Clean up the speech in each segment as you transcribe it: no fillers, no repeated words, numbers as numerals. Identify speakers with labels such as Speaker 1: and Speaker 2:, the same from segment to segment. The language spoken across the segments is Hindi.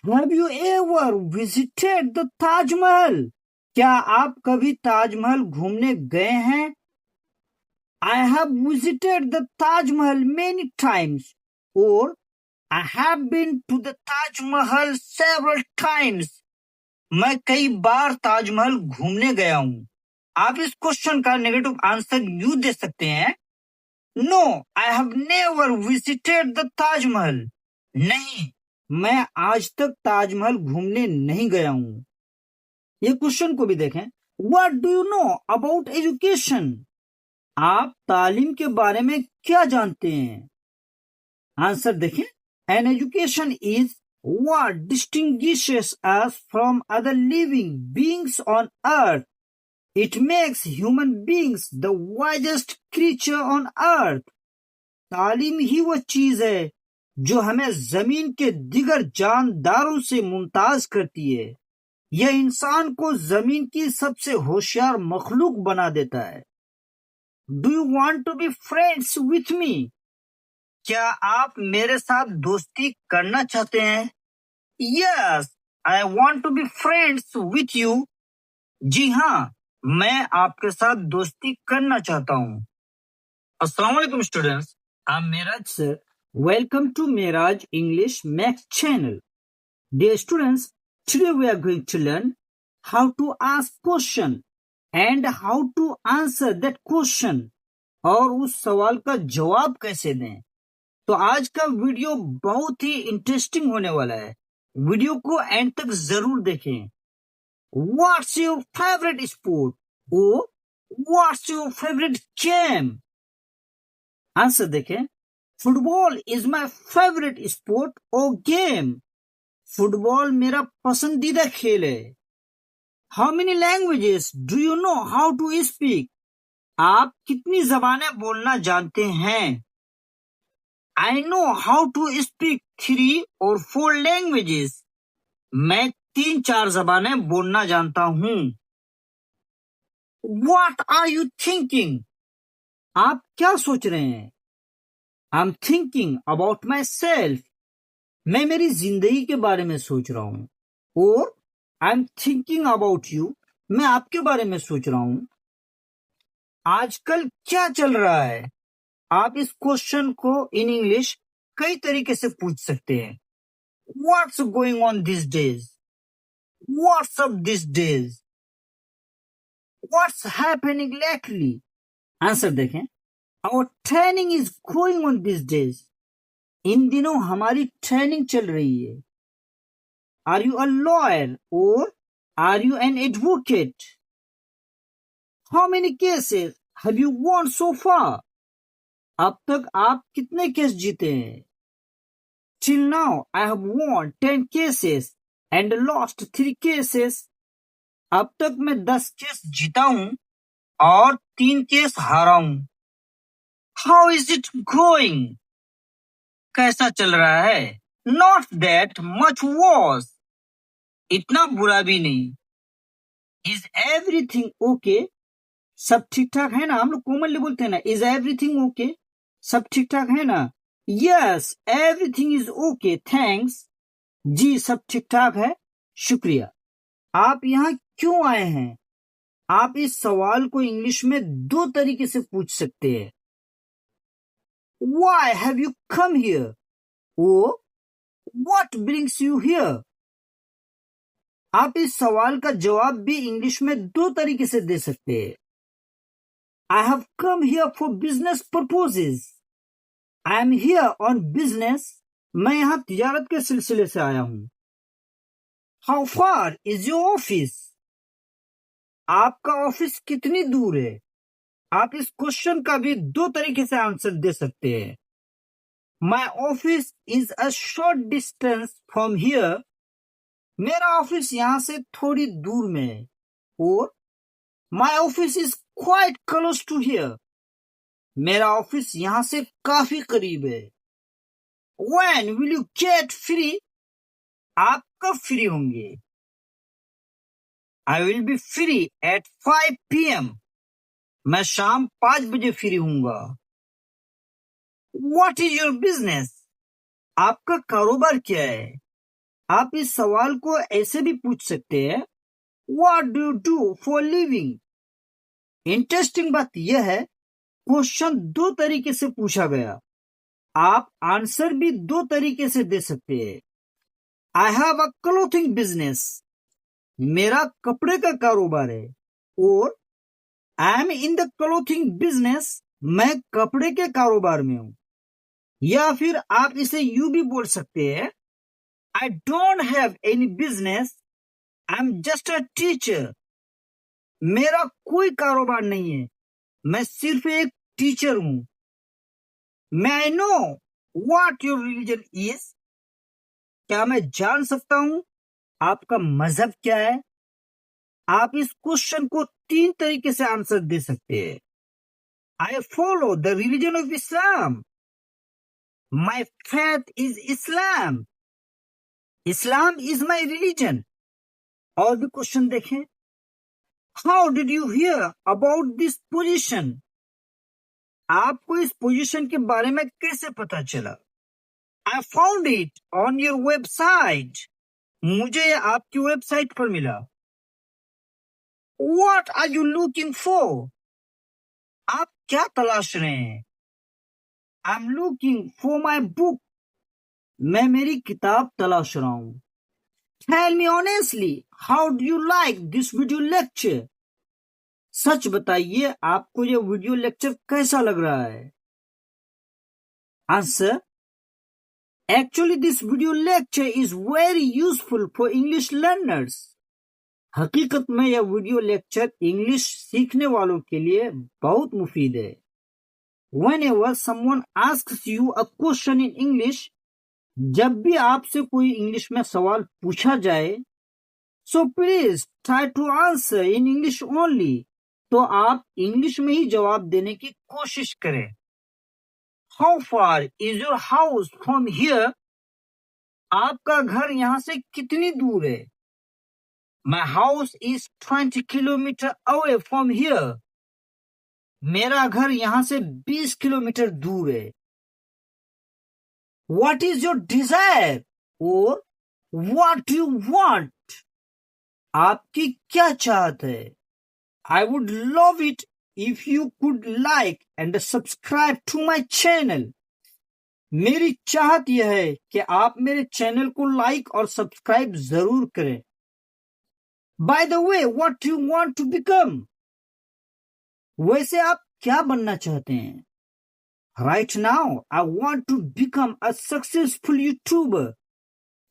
Speaker 1: Have you ever visited the Taj Mahal? क्या आप कभी ताजमहल घूमने गए हैं? I have visited the Taj Mahal many times. Or I have been to the Taj Mahal several times. मैं कई बार ताजमहल घूमने गया हूँ। आप इस क्वेश्चन का नेगेटिव आंसर यूं दे सकते हैं, no I have never visited the Taj Mahal. नहीं, मैं आज तक ताजमहल घूमने नहीं गया हूँ। ये क्वेश्चन को भी देखें, what do you know about education? आप तालीम के बारे में क्या जानते हैं? आंसर देखें, an education is what distinguishes us from other living beings on earth. It makes human beings the wisest creature on earth. तालीम ही वो चीज है जो हमें जमीन के दिगर जानदारों से मुमताज करती है। यह इंसान को जमीन की सबसे होशियार मखलूक बना देता है। Do you want to be friends with me? क्या आप मेरे साथ दोस्ती करना चाहते हैं? Yes, I want to be friends with you. जी हाँ, मैं आपके साथ दोस्ती करना चाहता हूँ। अस्सलाम वालेकुम students, I am Meraj sir. Welcome to Meraj English maths channel. Dear students, today we are going to learn how to ask question and how to answer that question, और उस सवाल का जवाब कैसे दें। तो आज का वीडियो बहुत ही इंटरेस्टिंग होने वाला है। वीडियो को एंड तक जरूर देखें। What's your favorite sport? और What's your favorite game? Answer देखें, football is my favourite sport और गेम। फुटबॉल मेरा पसंदीदा खेल है। How many languages do you know how to speak? आप कितनी जबानें बोलना जानते हैं? I know how to speak 3 or 4 languages. मैं 3-4 जबानें बोलना जानता हूँ। What are you thinking? आप क्या सोच रहे हैं? I'm thinking about myself. मैं मेरी जिंदगी के बारे में सोच रहा हूँ। और I'm thinking about you. मैं आपके बारे में सोच रहा हूँ। आजकल क्या चल रहा है? आप इस क्वेश्चन को इन इंग्लिश कई तरीके से पूछ सकते हैं। What's going on these days? What's up these days? What's happening lately? Answer देखें, Our training is going on these days. इन दिनों हमारी ट्रेनिंग चल रही है। Are you a lawyer or are you an advocate? How many cases have you won so far? अब तक आप कितने केस जीते हैं? Till now I have won 10 cases and lost 3 cases. अब तक मैं 10 केस जीता हूं और 3 केस हारा हूं। How is it going? कैसा चल रहा है? Not that much worse. इतना बुरा भी नहीं। Is everything okay? सब ठीक ठाक है ना? हम लोग कॉमनली बोलते हैं ना, Is everything okay? सब ठीक ठाक है ना? Yes, everything is okay, thanks. जी, सब ठीक ठाक है, शुक्रिया। आप यहाँ क्यों आए हैं? आप इस सवाल को इंग्लिश में 2 तरीके से पूछ सकते हैं। Why have you come here? और What brings you here? आप इस सवाल का जवाब भी इंग्लिश में 2 तरीके से दे सकते हैं। I have come here for business purposes. I am here on business. मैं यहाँ तिजारत के सिलसिले से आया हूँ। How far is your office? आपका ऑफिस कितनी दूर है? आप इस क्वेश्चन का भी 2 तरीके से आंसर दे सकते हैं। My office is a short distance from here. मेरा ऑफिस यहाँ से थोड़ी दूर में है। और My office is quite close to here. मेरा ऑफिस यहाँ से काफी करीब है। When will you get free? आप कब फ्री होंगे? I will be free at 5 p.m. मैं शाम 5 बजे free हूँगा। What is your business? आपका कारोबार क्या है? आप इस सवाल को ऐसे भी पूछ सकते हैं, what do you do for living. Interesting बात यह है, क्वेश्चन दो तरीके से पूछा गया, आप आंसर भी दो तरीके से दे सकते हैं। I have a clothing business, मेरा कपड़े का कारोबार है, और I am in the clothing business, मैं कपड़े के कारोबार में हूं। या फिर आप इसे यूं भी बोल सकते हैं, I don't have any business, I am just a teacher, मेरा कोई कारोबार नहीं है, मैं सिर्फ एक टीचर हूं। May I know what your religion is, क्या मैं जान सकता हूं आपका मजहब क्या है। आप इस क्वेश्चन को तीन तरीके से आंसर दे सकते हैं। I follow the religion of Islam, my faith is Islam, Islam is my religion. और भी क्वेश्चन देखें, how did you hear about this position, आपको इस पोजीशन के बारे में कैसे पता चला। I found it on your website, मुझे यह आपकी वेबसाइट पर मिला। What are you looking for, आप क्या तलाश रहे हैं। I am looking for my book, मैं मेरी किताब तलाश रहा हूं। Tell me honestly how do you like this video lecture, सच बताइए आपको यह वीडियो लेक्चर कैसा लग रहा है। Answer, actually this video lecture is very useful for English learners, हकीकत में यह वीडियो लेक्चर इंग्लिश सीखने वालों के लिए बहुत मुफीद है। Whenever someone asks you a question in English, जब भी आपसे कोई इंग्लिश में सवाल पूछा जाए, so please try to answer in English only, तो आप इंग्लिश में ही जवाब देने की कोशिश करें। How far is your house from here, आपका घर यहां से कितनी दूर है। My house is 20 kilometer away from here, मेरा घर यहां से 20 किलोमीटर दूर है। What is your desire, और what do you want, आपकी क्या चाहत है। I would love it if you could like and subscribe to my channel, मेरी चाहत यह है कि आप मेरे चैनल को लाइक और सब्सक्राइब जरूर करें। By the way, what do you want to become, वैसे आप क्या बनना चाहते हैं। Right now I want to become a successful YouTuber,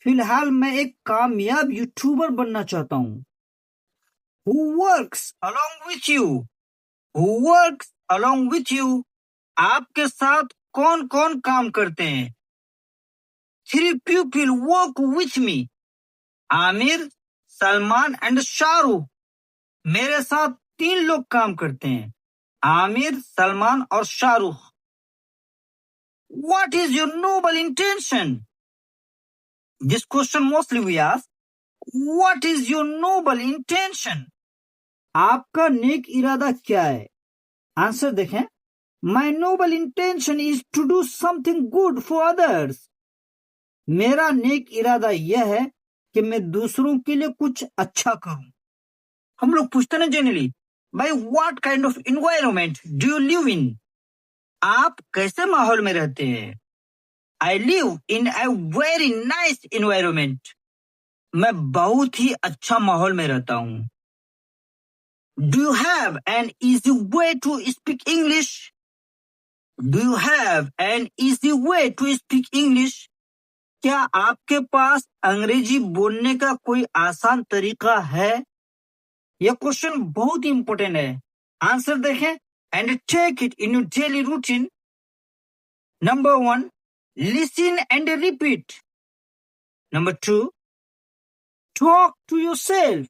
Speaker 1: फिलहाल मैं एक कामयाब यूट्यूबर बनना चाहता हूं। Who works along with you, who works along with you, आपके साथ कौन कौन काम करते हैं। 3 people work with me, Aamir, Salman and Shahrukh, मेरे साथ 3 लोग काम करते हैं, आमिर, सलमान और Shahrukh. What is your noble intention, this question mostly we ask, what is your noble intention, आपका नेक इरादा क्या है। आंसर देखें, My noble intention is to do something good for others, मेरा नेक इरादा यह है कि मैं दूसरों के लिए कुछ अच्छा करूं। हम लोग पूछते हैं जनरली, भाई what kind of environment do you live in, आप कैसे माहौल में रहते हैं। I live in a very nice environment, मैं बहुत ही अच्छा माहौल में रहता हूं। Do you have an easy way to speak English, do you have an easy way to speak English, क्या आपके पास अंग्रेजी बोलने का कोई आसान तरीका है। यह क्वेश्चन बहुत इंपॉर्टेंट है, आंसर देखें and take it in your daily routine. Number 1, listen and repeat. Number 2, talk to yourself.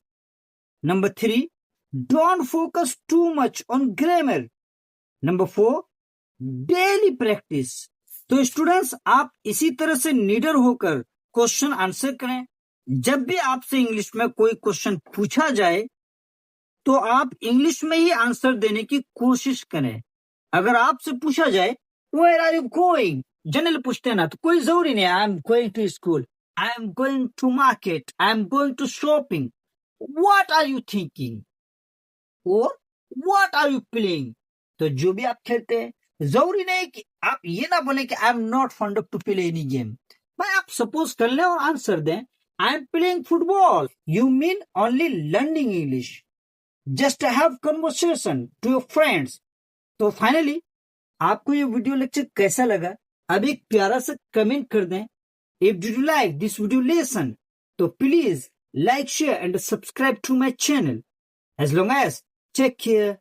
Speaker 1: Number 3, don't focus too much on grammar. Number 4, daily practice. तो स्टूडेंट्स, आप इसी तरह से निडर होकर क्वेश्चन आंसर करें। जब भी आपसे इंग्लिश में कोई क्वेश्चन पूछा जाए तो आप इंग्लिश में ही आंसर देने की कोशिश करें। अगर आपसे पूछा जाए where are you going, general पूछते हैं ना, तो कोई जरूरी नहीं I am going to school, I am going to market, I am going to shopping. What are you thinking? Or what are you playing? तो जो भी आप खेलते हैं जरूरी नहीं कि आप ये ना बोले कि I am not fond of to play any game. भाई आप सपोज कर ले और आंसर दें I am playing football, you mean only learning English, just have conversation to your friends. तो फाइनली आपको ये वीडियो लेक्चर कैसा लगा अब एक प्यारा सा कमेंट कर दें। If did you like this video lesson तो please like share and subscribe to my channel. As long as take care.